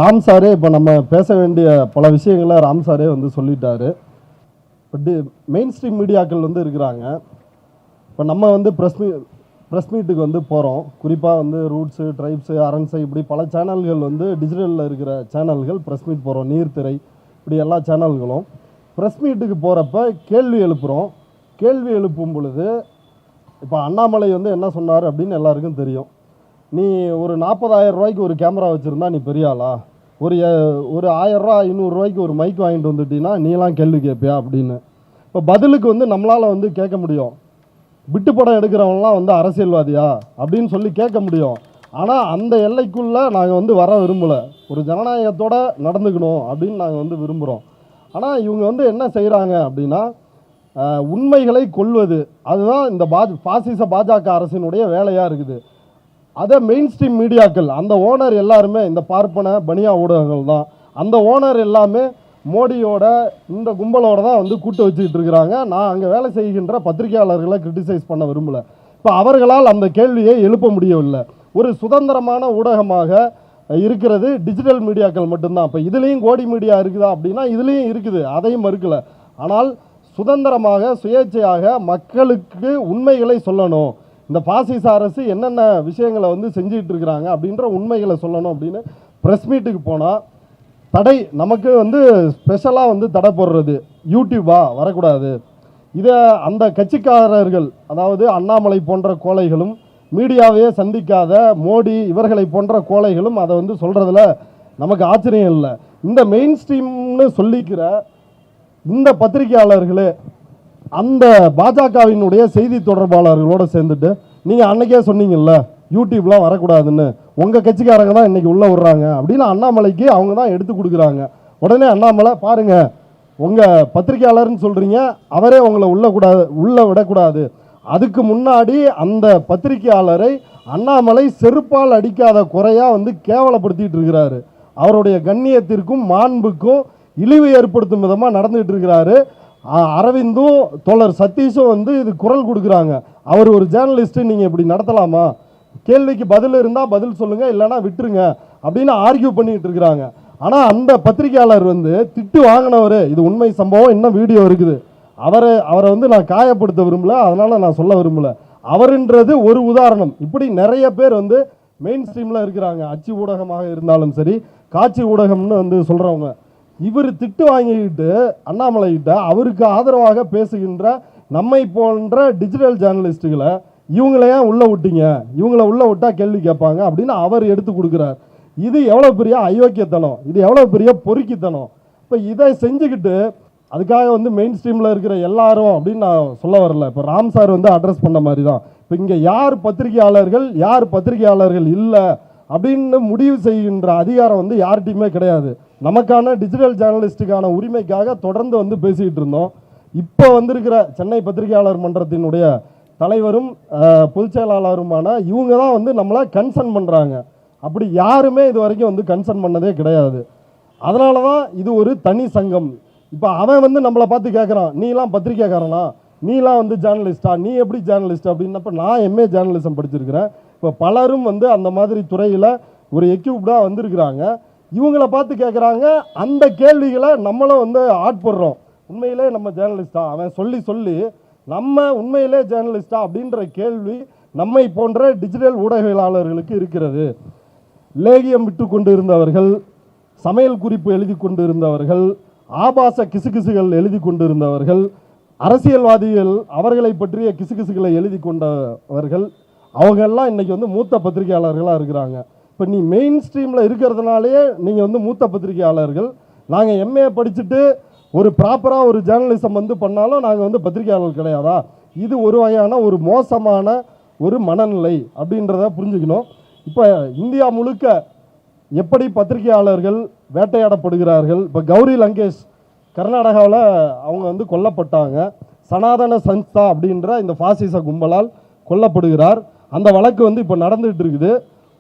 ராம் சாரே இப்போ நம்ம பேச வேண்டிய பல விஷயங்களை ராம் சாரே வந்து சொல்லிட்டாரு. பட் மெயின் ஸ்ட்ரீம் மீடியாக்கள் வந்து இருக்கிறாங்க. இப்போ நம்ம வந்து ப்ரெஸ் மீட்டுக்கு வந்து போகிறோம். குறிப்பாக வந்து ரூட்ஸு, ட்ரைப்ஸு, அரண்ஸை இப்படி பல சேனல்கள் வந்து டிஜிட்டலில் இருக்கிற சேனல்கள் ப்ரெஸ் மீட் போகிறோம். நீர்த்திரை இப்படி எல்லா சேனல்களும் ப்ரெஸ் மீட்டுக்கு போகிறப்ப கேள்வி எழுப்புகிறோம். கேள்வி எழுப்பும் பொழுது இப்போ அண்ணாமலை வந்து என்ன சொன்னார் அப்படின்னு எல்லாருக்கும் தெரியும். நீ ஒரு 40,000 ரூபாய்க்கு ஒரு கேமரா வச்சுருந்தா நீ பெரிய ஆளா? ஒரு 1000 ரூபா 500 ரூபாய்க்கு ஒரு மைக் வாங்கிட்டு வந்துட்டீங்கன்னா நீலாம் கேள்வி கேட்பியா அப்படின்னு. இப்போ பதிலுக்கு வந்து நம்மளால் வந்து கேட்க முடியும். விட்டு படம் எடுக்கிறவங்களாம் வந்து அரசியல்வாதியா அப்படின்னு சொல்லி கேட்க முடியும். ஆனால் அந்த எல்லைக்குள்ளே நாங்கள் வந்து வர விரும்பலை. ஒரு ஜனநாயகத்தோடு நடந்துக்கணும் அப்படின்னு நாங்கள் வந்து விரும்புகிறோம். ஆனால் இவங்க வந்து என்ன செய்கிறாங்க அப்படின்னா உண்மைகளை கொல்வது. அதுதான் இந்த பாசிச பாஜக அரசினுடைய வேலையாக இருக்குது. அதை மெயின் ஸ்ட்ரீம் மீடியாக்கள் அந்த ஓனர் எல்லாருமே இந்த பார்ப்பன பனியா ஊடகங்கள் தான். அந்த ஓனர் எல்லாமே மோடியோட இந்த கும்பலோட தான் வந்து கூட்டு வச்சுக்கிட்டு இருக்கிறாங்க. நான் அங்கே வேலை செய்கின்ற பத்திரிகையாளர்களை கிரிட்டிசைஸ் பண்ண விரும்பலை. இப்போ அவர்களால் அந்த கேள்வியை எழுப்ப முடியவில்லை. ஒரு சுதந்திரமான ஊடகமாக இருக்கிறது டிஜிட்டல் மீடியாக்கள் மட்டும்தான். இப்போ இதுலேயும் கோடி மீடியா இருக்குதா அப்படின்னா இதுலேயும் இருக்குது, அதையும் மறுக்கலை. ஆனால் சுதந்திரமாக சுயேட்சையாக மக்களுக்கு உண்மைகளை சொல்லணும். இந்த பாசிச அரசு என்னென்ன விஷயங்களை வந்து செஞ்சுக்கிட்டு இருக்கிறாங்க அப்படின்ற உண்மைகளை சொல்லணும் அப்படின்னு ப்ரெஸ் மீட்டுக்கு போனால் தடை நமக்கு வந்து ஸ்பெஷலாக வந்து தடை போடுறது. யூடியூபா வரக்கூடாது. இதை அந்த கட்சிக்காரர்கள், அதாவது அண்ணாமலை போன்ற கோழைகளும் மீடியாவையே சந்திக்காத மோடி இவர்களை போன்ற கோழைகளும் அதை வந்து சொல்கிறதுல நமக்கு ஆச்சரியம் இல்லை. இந்த மெயின் ஸ்ட்ரீம்னு சொல்லிக்கிற இந்த பத்திரிகையாளர்களே அந்த பாஜகவினுடைய செய்தி தொடர்பாளர்களோடு சேர்ந்துட்டு நீங்கள் அன்னைக்கே சொன்னீங்கல்ல யூடியூப்லாம் வரக்கூடாதுன்னு, உங்கள் கட்சிக்காரங்க தான் இன்றைக்கி உள்ளே விட்றாங்க அப்படின்னு அண்ணாமலைக்கு அவங்க தான் எடுத்து கொடுக்குறாங்க. உடனே அண்ணாமலை பாருங்கள், உங்கள் பத்திரிகையாளர்னு சொல்கிறீங்க, அவரே உங்களை உள்ளே விடக்கூடாது. அதுக்கு முன்னாடி அந்த பத்திரிகையாளரை அண்ணாமலை செருப்பால் அடிக்காத குறையாக வந்து கேவலப்படுத்திட்டு இருக்கிறாரு. அவருடைய கண்ணியத்திற்கும் மாண்புக்கும் இழிவு ஏற்படுத்தும் விதமாக நடந்துகிட்டு இருக்கிறாரு. அரவிந்தும் தோழர் சதீஷும் வந்து இது குரல் கொடுக்குறாங்க. அவர் ஒரு ஜேர்னலிஸ்ட்டு, நீங்கள் இப்படி நடத்தலாமா? கேள்விக்கு பதில் இருந்தால் பதில் சொல்லுங்கள், இல்லைனா விட்டுருங்க அப்படின்னு ஆர்கியூ பண்ணிகிட்டு இருக்கிறாங்க. ஆனால் அந்த பத்திரிகையாளர் வந்து திட்டு வாங்கினவர், இது உண்மை சம்பவம், இன்னும் வீடியோ இருக்குது. அவரை வந்து நான் காயப்படுத்த விரும்பலை, அதனால் நான் சொல்ல விரும்பலை. அவருன்றது ஒரு உதாரணம். இப்படி நிறைய பேர் வந்து மெயின் ஸ்ட்ரீமில் இருக்கிறாங்க. அச்சு ஊடகமாக இருந்தாலும் சரி, காட்சி ஊடகம்னு வந்து சொல்கிறவங்க. இவர் திட்டு வாங்கிக்கிட்டு அண்ணாமலைகிட்ட அவருக்கு ஆதரவாக பேசுகின்ற நம்மை போன்ற டிஜிட்டல் ஜேர்னலிஸ்ட்டுகளை இவங்களையும் உள்ளே விட்டீங்க, இவங்கள உள்ளே விட்டால் கேள்வி கேட்பாங்க அப்படின்னு அவர் எடுத்து கொடுக்குறார். இது எவ்வளோ பெரிய அயோக்கியத்தனம், இது எவ்வளோ பெரிய பொறுக்கித்தனம். இப்போ இதை செஞ்சுக்கிட்டு அதுக்காக வந்து மெயின் ஸ்ட்ரீமில் இருக்கிற எல்லாரும் அப்படின்னு நான் சொல்ல வரல. இப்போ ராம் சார் வந்து அட்ரஸ் பண்ண மாதிரி தான். இப்போ இங்கே யார் பத்திரிகையாளர்கள் இல்லை அப்படின்னு முடிவு செய்கின்ற அதிகாரம் வந்து யார்கிட்டையுமே கிடையாது. நமக்கான டிஜிட்டல் ஜேர்னலிஸ்ட்டுக்கான உரிமைக்காக தொடர்ந்து வந்து பேசிக்கிட்டு இருந்தோம். இப்போ வந்திருக்கிற சென்னை பத்திரிகையாளர் மன்றத்தினுடைய தலைவரும் பொதுச் செயலாளருமான இவங்க தான் வந்து நம்மளை கன்சர்ன் பண்ணுறாங்க. அப்படி யாருமே இது வரைக்கும் வந்து கன்சர்ன் பண்ணதே கிடையாது. அதனால தான் இது ஒரு தனி சங்கம். இப்போ அவன் வந்து நம்மளை பார்த்து கேட்குறான், நீலாம் பத்திரிக்கைக்காரனா, நீலாம் வந்து ஜேர்னலிஸ்டா, நீ எப்படி ஜேர்னலிஸ்ட் அப்படின்னப்ப நான் எம்ஏ ஜேர்னலிசம் படிச்சிருக்கிறேன். இப்போ பலரும் வந்து அந்த மாதிரி துறையில் ஒரு எக்யூப்டாக வந்திருக்கிறாங்க. இவங்கள பார்த்து கேட்குறாங்க. அந்த கேள்விகளை நம்மளும் வந்து ஆட்படுறோம். உண்மையிலே நம்ம ஜேர்னலிஸ்டா, அவன் சொல்லி நம்ம உண்மையிலே ஜேர்னலிஸ்டா அப்படின்ற கேள்வி நம்மை போன்ற டிஜிட்டல் ஊடகவியலாளர்களுக்கு இருக்கிறது. லேகியம் விட்டு கொண்டு இருந்தவர்கள், சமையல் குறிப்பு எழுதி கொண்டு இருந்தவர்கள், ஆபாச கிசுகிசுகள் எழுதி கொண்டு இருந்தவர்கள், அரசியல்வாதிகள் அவர்களை பற்றிய கிசுகிசுகளை எழுதி கொண்டவர்கள், அவங்கெல்லாம் இன்றைக்கி வந்து மூத்த பத்திரிகையாளர்களாக இருக்கிறாங்க. இப்போ நீ மெயின் ஸ்ட்ரீமில் இருக்கிறதுனாலே நீங்கள் வந்து மூத்த பத்திரிகையாளர்கள். நாங்கள் எம்ஏ படிச்சுட்டு ஒரு ப்ராப்பராக ஒரு ஜேர்னலிசம் வந்து பண்ணாலும் நாங்கள் வந்து பத்திரிகையாளர்கள் கிடையாதா? இது ஒரு வகையான ஒரு மோசமான ஒரு மனநிலை அப்படின்றத புரிஞ்சுக்கணும். இப்போ இந்தியா முழுக்க எப்படி பத்திரிகையாளர்கள் வேட்டையாடப்படுகிறார்கள். இப்போ கௌரி லங்கேஷ் கர்நாடகாவில் அவங்க வந்து கொல்லப்பட்டாங்க. சனாதன சன்ஸ்தா அப்படின்ற இந்த பாசிச கும்பலால் கொல்லப்படுகிறார். அந்த வழக்கு வந்து இப்போ நடந்துகிட்டு இருக்குது.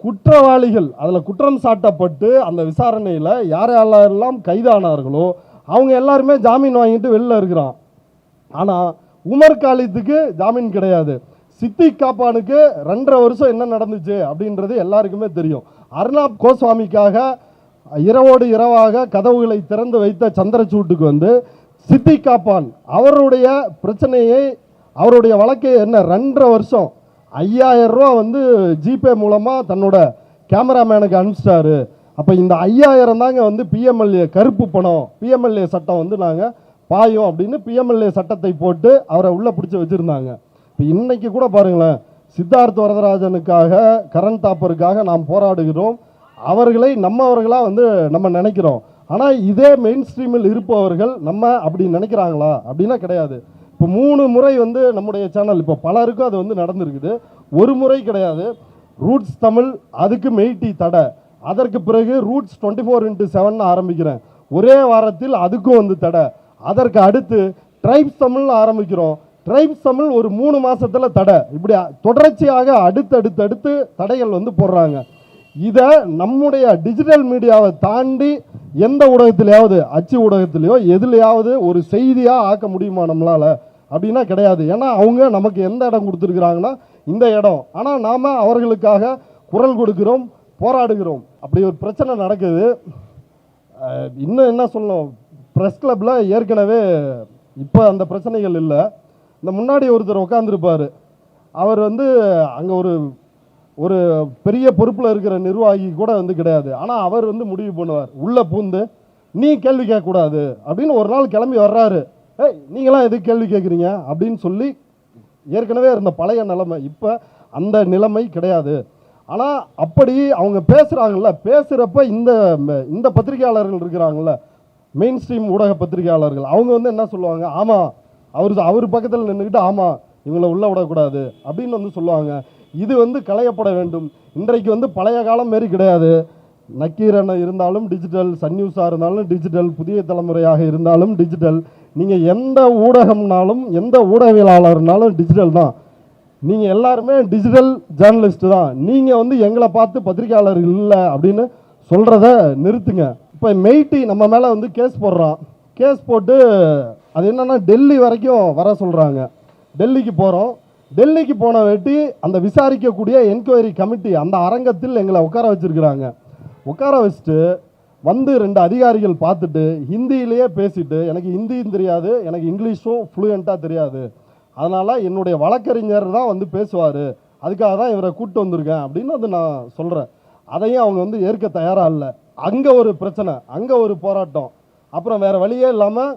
குற்றவாளிகள் அதில் குற்றம் சாட்டப்பட்டு அந்த விசாரணையில் யாரெல்லாம் கைதானார்களோ அவங்க எல்லாருமே ஜாமீன் வாங்கிட்டு வெளில இருக்கிறான். ஆனால் உமர் காலித்துக்கு ஜாமீன் கிடையாது. சித்திக் காப்பானுக்கு 2.5 வருஷம் என்ன நடந்துச்சு அப்படின்றது எல்லாருக்குமே தெரியும். அர்னாப் கோஸ்வாமிக்காக இரவோடு இரவாக கதவுகளை திறந்து வைத்த சந்திரசூட்டுக்கு வந்து சித்திக் காப்பான் அவருடைய பிரச்சனையை, அவருடைய வழக்கை என்ன 2.5 வருஷம் 5000 ரூபா வந்து ஜிபே மூலமாக தன்னோட கேமராமேனுக்கு அனுப்பிச்சிட்டாரு. அப்போ இந்த 5000 தாங்க வந்து பிஎம்எல்ஏ கருப்பு பணம், பிஎம்எல்ஏ சட்டம் வந்து நாங்கள் பாயும் அப்படின்னு பிஎம்எல்ஏ சட்டத்தை போட்டு அவரை உள்ளே பிடிச்சி வச்சுருந்தாங்க. இப்போ இன்னைக்கு கூட பாருங்களேன், சித்தார்த் வரதராஜனுக்காக, கரண் தாப்பருக்காக நாம் போராடுகிறோம். அவர்களை நம்மவர்களாக வந்து நம்ம நினைக்கிறோம். ஆனால் இதே மெயின் ஸ்ட்ரீமில் இருப்பவர்கள் நம்ம அப்படி நினைக்கிறாங்களா அப்படின்னா கிடையாது. இப்போ 3 முறை வந்து நம்முடைய சேனல், இப்போ பலருக்கும் அது வந்து நடந்திருக்குது. ஒரு முறை கிடையாது. ரூட்ஸ் தமிழ், அதுக்கு மெய்டி தடை, அதற்கு பிறகு ரூட்ஸ் 24x7 ஆரம்பிக்கிறேன், ஒரே வாரத்தில் அதுக்கும் வந்து தடை. அதற்கு அடுத்து ட்ரைப்ஸ் தமிழ் ஆரம்பிக்கிறோம், ட்ரைப்ஸ் தமிழ் ஒரு 3 மாசத்துல தடை. இப்படி தொடர்ச்சியாக அடுத்தடுத்து தடைகள் வந்து போடுறாங்க. இதை நம்முடைய டிஜிட்டல் மீடியாவை தாண்டி எந்த ஊடகத்திலேயாவது, அச்சு ஊடகத்திலேயோ எதுலையாவது ஒரு செய்தியாக ஆக்க முடியுமா நம்மளால் அப்படின்னா கிடையாது. ஏன்னா அவங்க நமக்கு எந்த இடம் கொடுத்துருக்குறாங்கன்னா இந்த இடம். ஆனால் நாம் அவர்களுக்காக குரல் கொடுக்கிறோம், போராடுகிறோம். அப்படி ஒரு பிரச்சனை நடக்குது. இன்னும் என்ன சொல்லணும், ப்ரெஸ் கிளப்பில் ஏற்கனவே இப்போ அந்த பிரச்சனைகள் இல்லை. இந்த முன்னாடி ஒருத்தர் உட்காந்துருப்பார், அவர் வந்து அங்கே ஒரு பெரிய பொறுப்பில் இருக்கிற நிர்வாகி கூட வந்து கிடையாது. ஆனால் அவர் வந்து முடிவு பண்ணுவார், உள்ளே பூந்து நீ கேள்வி கேட்கக்கூடாது அப்படின்னு. ஒரு நாள் கிளம்பி வர்றாரு, ஏய் நீங்களாம் எதுக்கு கேள்வி கேட்குறீங்க அப்படின்னு சொல்லி. ஏற்கனவே இருந்த பழைய நிலைமை, இப்போ அந்த நிலைமை கிடையாது. ஆனால் அப்படி அவங்க பேசுகிறாங்கல்ல, பேசுகிறப்ப இந்த பத்திரிகையாளர்கள் இருக்கிறாங்கல்ல, மெயின் ஸ்ட்ரீம் ஊடக பத்திரிகையாளர்கள், அவங்க வந்து என்ன சொல்லுவாங்க, ஆமாம் அவர் பக்கத்தில் நின்றுக்கிட்டு ஆமாம் இவங்களை உள்ளே விடக்கூடாது அப்படின்னு வந்து சொல்லுவாங்க. இது வந்து களையப்பட வேண்டும். இன்றைக்கு வந்து பழைய காலம் மாரி கிடையாது. நக்கீரன் இருந்தாலும் டிஜிட்டல், சன் நியூஸாக இருந்தாலும் டிஜிட்டல், புதிய தலைமுறையாக இருந்தாலும் டிஜிட்டல். நீங்கள் எந்த ஊடகம்னாலும் எந்த ஊடகவியலாளர்னாலும் டிஜிட்டல் தான். நீங்கள் எல்லாருமே டிஜிட்டல் ஜேர்னலிஸ்ட் தான். நீங்கள் வந்து எங்களை பார்த்து பத்திரிகையாளர் இல்லை அப்படின்னு சொல்கிறத நிறுத்துங்க. இப்போ மெய்டி நம்ம மேலே வந்து கேஸ் போடுறான். கேஸ் போட்டு அது என்னென்னா டெல்லி வரைக்கும் வர சொல்கிறாங்க. டெல்லிக்கு போகிறோம். டெல்லிக்கு போன வேட்டி அந்த விசாரிக்கக்கூடிய என்கொயரி கமிட்டி அந்த அரங்கத்தில் எங்களை உட்கார வச்சுருக்கிறாங்க. உட்கார வச்சுட்டு வந்து 2 அதிகாரிகள் பார்த்துட்டு ஹிந்தியிலேயே பேசிட்டு, எனக்கு ஹிந்தியும் தெரியாது, எனக்கு இங்கிலீஷும் ஃப்ளூயண்ட்டாக தெரியாது, அதனால் என்னுடைய வழக்கறிஞர் தான் வந்து பேசுவார், அதுக்காக தான் இவரை கூப்பிட்டு வந்திருக்கேன் அப்படின்னு வந்து நான் சொல்கிறேன். அதையும் அவங்க வந்து ஏற்க தயாராக இல்லை. அங்கே ஒரு பிரச்சனை, அங்கே ஒரு போராட்டம். அப்புறம் வேறு வழியே இல்லாமல்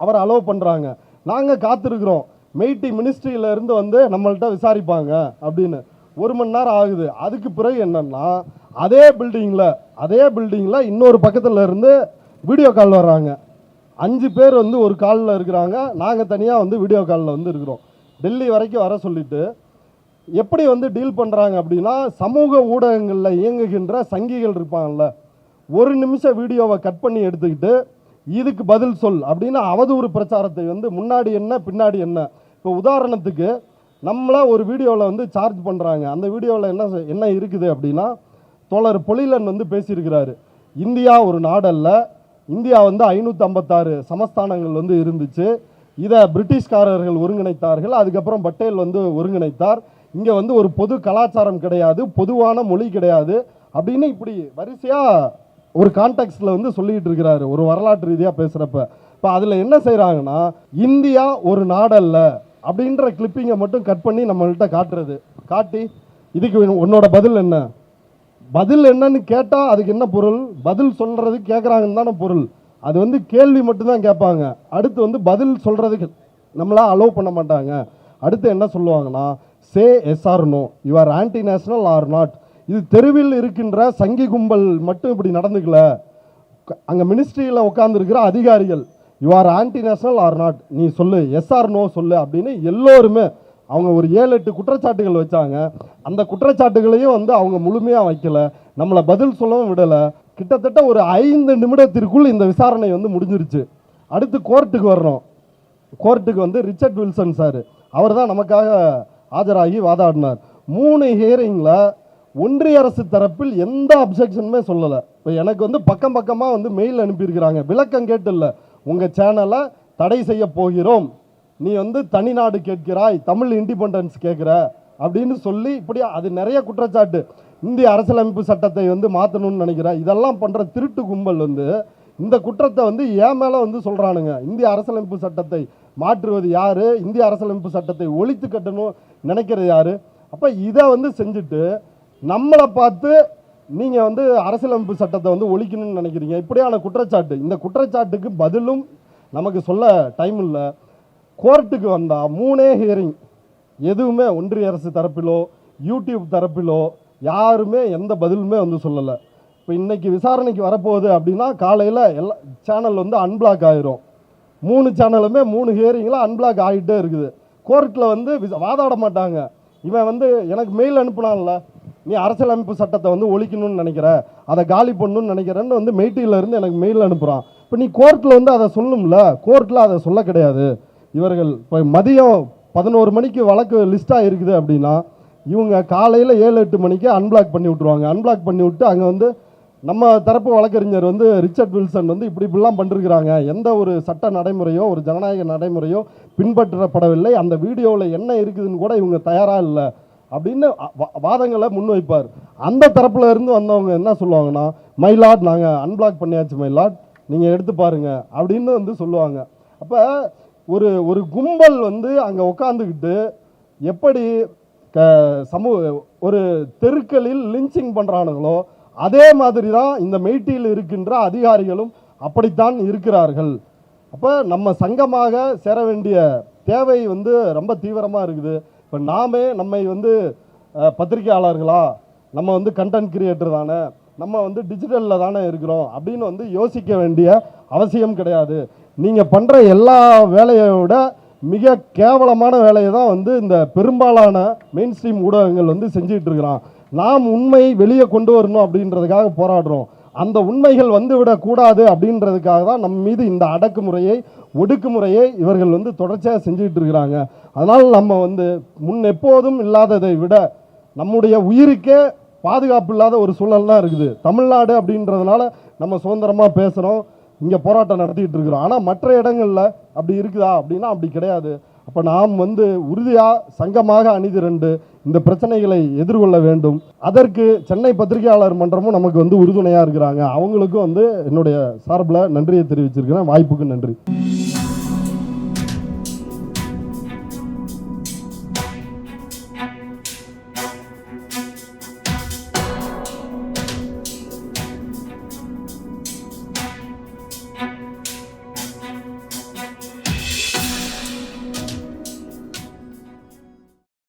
அவரை அலோவ் பண்ணுறாங்க. நாங்கள் காத்திருக்கிறோம், மெய்டி மினிஸ்ட்ரியிலேருந்து வந்து நம்மள்கிட்ட விசாரிப்பாங்க அப்படின்னு. 1 மணி நேரம் ஆகுது. அதுக்கு பிறகு என்னன்னா, அதே பில்டிங்கில் இன்னொரு பக்கத்தில் இருந்து வீடியோ கால் வர்றாங்க. 5 பேர் வந்து ஒரு காலில் இருக்கிறாங்க, நாங்கள் தனியாக வந்து வீடியோ காலில் வந்து இருக்கிறோம். டெல்லி வரைக்கும் வர சொல்லிட்டு எப்படி வந்து டீல் பண்ணுறாங்க அப்படின்னா, சமூக ஊடகங்களில் இயங்குகின்ற சங்கிகள் இருப்பாங்கல்ல, 1 நிமிஷம் வீடியோவை கட் பண்ணி எடுத்துக்கிட்டு இதுக்கு பதில் சொல் அப்படின்னு அவதூறு பிரச்சாரத்தை வந்து முன்னாடி என்ன பின்னாடி என்ன. இப்போ உதாரணத்துக்கு நம்மளை ஒரு வீடியோவில் வந்து சார்ஜ் பண்ணுறாங்க. அந்த வீடியோவில் என்ன இருக்குது அப்படின்னா, தோழர் பொலிலன் வந்து பேசியிருக்கிறாரு, இந்தியா ஒரு நாடல்ல, இந்தியா வந்து 556 சமஸ்தானங்கள் வந்து இருந்துச்சு, இதை பிரிட்டிஷ்காரர்கள் ஒருங்கிணைத்தார்கள், அதுக்கப்புறம் பட்டேல் வந்து ஒருங்கிணைத்தார், இங்கே வந்து ஒரு பொது கலாச்சாரம் கிடையாது, பொதுவான மொழி கிடையாது அப்படின்னு இப்படி வரிசையாக ஒரு கான்டெக்ஸ்டில் வந்து சொல்லிகிட்டு இருக்கிறாரு, ஒரு வரலாற்று ரீதியாக பேசுகிறப்ப. இப்போ அதில் என்ன செய்கிறாங்கன்னா, இந்தியா ஒரு நாடல்ல அப்படின்ற கிளிப்பிங்கை மட்டும் கட் பண்ணி நம்மள்கிட்ட காட்டி இதுக்கு உன்னோட பதில் என்ன, பதில் என்னன்னு கேட்டால் அதுக்கு என்ன பொருள், பதில் சொல்கிறது கேட்குறாங்கன்னு தானே பொருள். அது வந்து கேள்வி மட்டும்தான் கேட்பாங்க, அடுத்து வந்து பதில் சொல்கிறதுக்கு நம்மளாம் அலோவ் பண்ண மாட்டாங்க. அடுத்து என்ன சொல்லுவாங்கன்னா, say yes or no, you are anti national or not. இது தெருவில் இருக்கின்ற சங்கி கும்பல் மட்டும் இப்படி நடந்துக்கல, அங்கே மினிஸ்ட்ரியில் உட்காந்துருக்கிற அதிகாரிகள் you are anti national or not, நீ சொல்லு, எஸ் ஆர் நோ சொல்லு அப்படின்னு எல்லோருமே அவங்க ஒரு 7-8 குற்றச்சாட்டுகள் வச்சாங்க. அந்த குற்றச்சாட்டுகளையும் வந்து அவங்க முழுமையாக வைக்கல, நம்மளை பதில் சொல்லவும் விடலை. கிட்டத்தட்ட ஒரு 5 நிமிடத்திற்குள் இந்த விசாரணை வந்து முடிஞ்சிருச்சு. அடுத்து கோர்ட்டுக்கு வர்றோம். கோர்ட்டுக்கு வந்து ரிச்சர்ட் வில்சன் சார் அவர் தான் நமக்காக ஆஜராகி வாதாடினார். 3 ஹியரிங்கில் ஒன்றிய அரசு தரப்பில் எந்த அப்ஜெக்ஷனுமே சொல்லலை. இப்போ எனக்கு வந்து பக்கமாக வந்து மெயில் அனுப்பியிருக்கிறாங்க, விளக்கம் கேட்டு இல்லை, உங்கள் சேனலை தடை செய்ய போகிறோம், நீ வந்து தனிநாடு கேட்கிறாய், தமிழ் இண்டிபெண்டன்ஸ் கேட்குற அப்படின்னு சொல்லி இப்படி அது நிறைய குற்றச்சாட்டு. இந்திய அரசியலமைப்பு சட்டத்தை வந்து மாற்றணும்னு நினைக்கிற இதெல்லாம் பண்ணுற திருட்டு கும்பல் வந்து இந்த குற்றத்தை வந்து ஏன் மேலே வந்து சொல்கிறானுங்க. இந்திய அரசியலமைப்பு சட்டத்தை மாற்றுவது யார், இந்திய அரசியலமைப்பு சட்டத்தை ஒழித்து கட்டணும் நினைக்கிறது யார்? அப்போ இதை வந்து செஞ்சுட்டு நம்மளை பார்த்து நீங்கள் வந்து அரசியலமைப்பு சட்டத்தை வந்து ஒழிக்கணும்னு நினைக்கிறீங்க. இப்படியான குற்றச்சாட்டு, இந்த குற்றச்சாட்டுக்கு பதிலும் நமக்கு சொல்ல டைம் இல்லை. கோர்ட்டுக்கு வந்தால் 3 ஹியரிங், எதுவுமே ஒன்றிய அரசு தரப்பிலோ யூடியூப் தரப்பிலோ யாருமே எந்த பதிலுமே வந்து சொல்லலை. இப்போ இன்றைக்கி விசாரணைக்கு வரப்போகுது அப்படின்னா காலையில் எல்லா சேனல் வந்து அன்பிளாக் ஆயிரும். 3 சேனலுமே 3 ஹியரிங்கில் அன்பிளாக் ஆகிட்டே இருக்குது. கோர்ட்டில் வந்து வாதாட மாட்டாங்க. இவன் வந்து எனக்கு மெயில் அனுப்புனான்ல, நீ அரசியலமைப்பு சட்டத்தை வந்து ஒழிக்கணும்னு நினைக்கிற, அதை காலி பண்ணணும்னு நினைக்கிறேன்னு வந்து மெய்ட்டியிலேருந்து எனக்கு மெயில் அனுப்புகிறான். இப்போ நீ கோர்ட்டில் வந்து அதை சொல்லணும்ல, கோர்ட்டில் அதை சொல்ல கிடையாது. இவர்கள் இப்போ மதியம் 11 மணிக்கு வழக்கு லிஸ்ட்டாக இருக்குது அப்படின்னா இவங்க காலையில் 7-8 மணிக்கு அன்பிளாக் பண்ணி விட்ருவாங்க. அன்பிளாக் பண்ணி விட்டு அங்கே வந்து நம்ம தரப்பு வழக்கறிஞர் வந்து ரிச்சர்ட் வில்சன் வந்து இப்படிலாம் பண்ணிருக்கிறாங்க, எந்த ஒரு சட்ட நடைமுறையோ ஒரு ஜனநாயக நடைமுறையோ பின்பற்றப்படவில்லை, அந்த வீடியோவில் என்ன இருக்குதுன்னு கூட இவங்க தயாராக இல்லை அப்படின்னு வாதங்களை முன்வைப்பார். அந்த தரப்புல இருந்து வந்தவங்க என்ன சொல்லுவாங்கன்னா, மைலாட் நாங்கள் அன்பிளாக் பண்ணியாச்சு மைலாட், நீங்கள் எடுத்து பாருங்க அப்படின்னு வந்து சொல்லுவாங்க. அப்போ ஒரு கும்பல் வந்து அங்கே உட்காந்துக்கிட்டு எப்படி ஒரு தெருக்களில் லிஞ்சிங் பண்ணுறானுங்களோ அதே மாதிரி தான் இந்த மெய்ட்டியில் இருக்கின்ற அதிகாரிகளும் அப்படித்தான் இருக்கிறார்கள். அப்போ நம்ம சங்கமாக சேர வேண்டிய தேவை வந்து ரொம்ப தீவிரமாக இருக்குது. இப்போ நம்மை வந்து பத்திரிகையாளர்களா, நம்ம வந்து கண்டென்ட் கிரியேட்டர் தானே, நம்ம வந்து டிஜிட்டலில் தானே இருக்கிறோம் அப்படின்னு வந்து யோசிக்க வேண்டிய அவசியம் கிடையாது. நீங்கள் பண்ணுற எல்லா வேலையோட மிக கேவலமான வேலையை தான் வந்து இந்த பெரும்பாலான மெயின் ஸ்ட்ரீம் ஊடகங்கள் வந்து செஞ்சுட்டு இருக்கிறான். நாம் உண்மை வெளியே கொண்டு வரணும் அப்படின்றதுக்காக போராடுறோம். அந்த உண்மைகள் வந்துவிடக்கூடாது அப்படின்றதுக்காக தான் நம்ம மீது இந்த அடக்குமுறையை ஒடுக்குமுறையை இவர்கள் வந்து தொடர்ச்சியாக செஞ்சுக்கிட்டு இருக்கிறாங்க. அதனால் நம்ம வந்து எப்போதும் இல்லாததை விட நம்முடைய உயிருக்கே பாதுகாப்பு இல்லாத ஒரு சூழல் தான் இருக்குது. தமிழ்நாடு அப்படின்றதுனால நம்ம சுதந்திரமாக பேசுகிறோம், இங்கே போராட்டம் நடத்திக்கிட்டு இருக்கிறோம். ஆனால் மற்ற இடங்களில் அப்படி இருக்குதா அப்படின்னா அப்படி கிடையாது. அப்போ நாம் வந்து உறுதியாக சங்கமாக அணிதிரண்டு இந்த பிரச்சனைகளை எதிர்கொள்ள வேண்டும். அதற்கு சென்னை பத்திரிகையாளர் மன்றமும் நமக்கு வந்து உறுதுணையாக இருக்கிறாங்க. அவங்களுக்கும் வந்து என்னுடைய சார்பில் நன்றியை தெரிவிச்சிருக்கிறேன். வாய்ப்புக்கு நன்றி.